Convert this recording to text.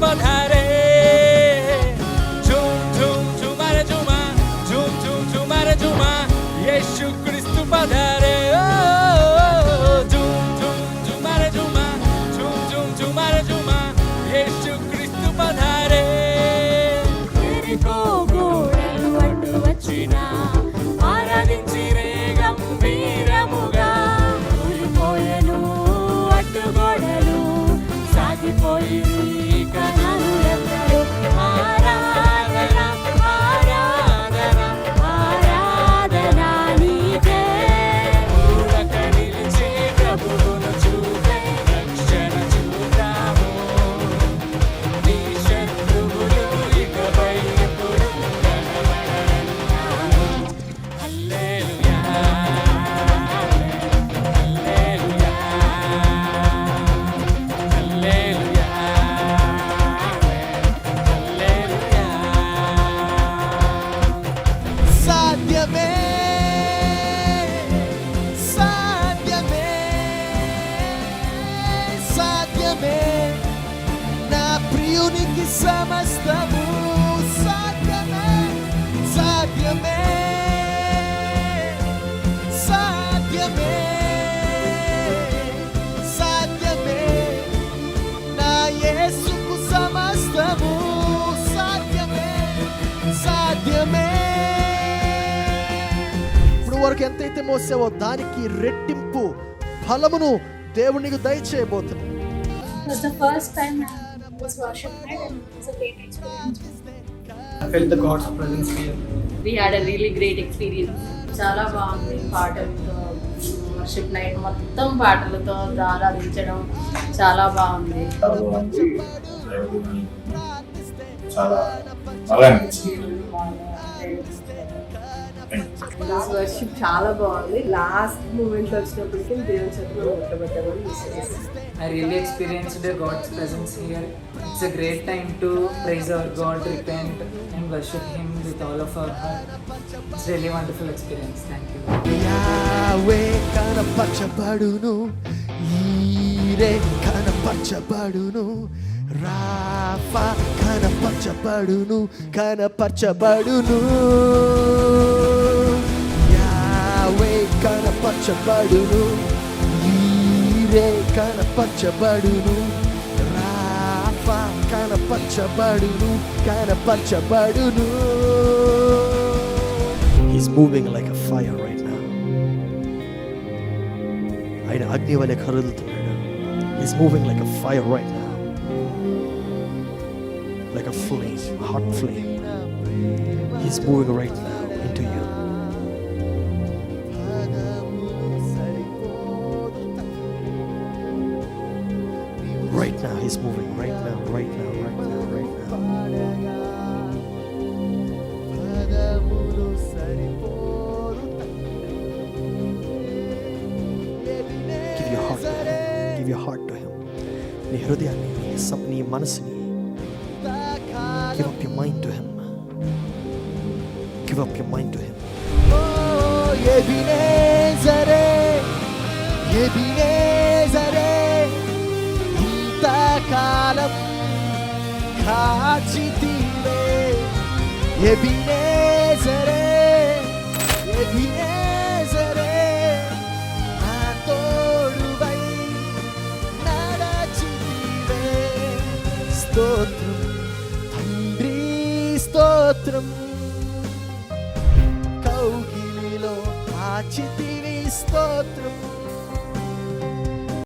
पधारे झूम झूम झूमारे झूमा झूम झूम झूमारे झूमा यीशु क्रिस्तु पधारे झूम झूम झूमारे झूमा झूम झूम झूमारे झूमा यीशु क्रिस्तु पधारे గోడలు అడ్డు వచ్చినా ఆరాధించిరే గంభీరముగా కూలిపోయెను అడ్డుగోడలు సాగిపోయి కనను ఎవ్వరు ఆరాధన ఆరాధన ఆరాధన నీకే ఊరక నిలిచి ప్రభువును చూపే రక్షణ చూద్దాము నీ శత్రువులు ఇకపై ఎప్పుడు కనబడరన్నారు హల్లెలూయా హల్లెలూయా హల్లెలూయా హల్లెలూయా సాధ్యమే సాధ్యమే సాధ్యమే నా ప్రియునికి సమస్తము సాధ్యమే సాధ్యమే సాధ్యమే సాధ్యమే నా యేసుకు సమస్తము సాధ్యమే సాధ్యమే ఇప్పుడు వరకు ఎంతైతే మోసావో దానికి రెట్టింపు ఫలమును దేవుడు నీకు దయచేయబోతున్నాడు. It was the first time I was worship night and it was a great experience. I felt the God's presence here. We had a really great experience. చాలా బాగుంది పాటలతో వర్షిప్ నైట్ మొత్తం పాటలతో ఆరాధించడం చాలా బాగుంది. చాలా బాగుంది. చాలా బాగా అనిపించింది. వర్షిప్ చాలా బాగుంది. లాస్ట్ మూమెంట్ వచ్చినప్పటికీ దేవుని చేతిలో కొట్టబడ్డామని విశ్వసిస్తాను. I really experienced God's presence here. It's a great time to praise our God, repent and worship Him with all of our heart. It's really wonderful experience. Thank you. యావే కనపరచబడును ఈరే కనపరచబడును Rapha కనపరచబడును కనపరచబడును యావే కనపరచబడును ఈరే కనపరచబడును Rapha కనపరచబడును కనపరచబడును. He's moving like a fire right now. ఆయన అగ్ని వలె కదులుతున్నాడు. He's moving like a fire right now. Like a flame, a hot flame. He's moving right now into you. Right now, he's moving. Right now, right now, right now, right now. Give your heart to him. Give your heart to him. నీ హృదయాన్ని నీ మనసుని give up your mind to him. Give up your mind to him. Oh, Ebenezer, Ebenezer, ఇంతకాలం కాచితివే Ebenezer, Ebenezer, నా తోడువై నడచితివే. స్తోత్రం తండ్రి స్తోత్రం కౌగిలిలో కాచితివి స్తోత్రం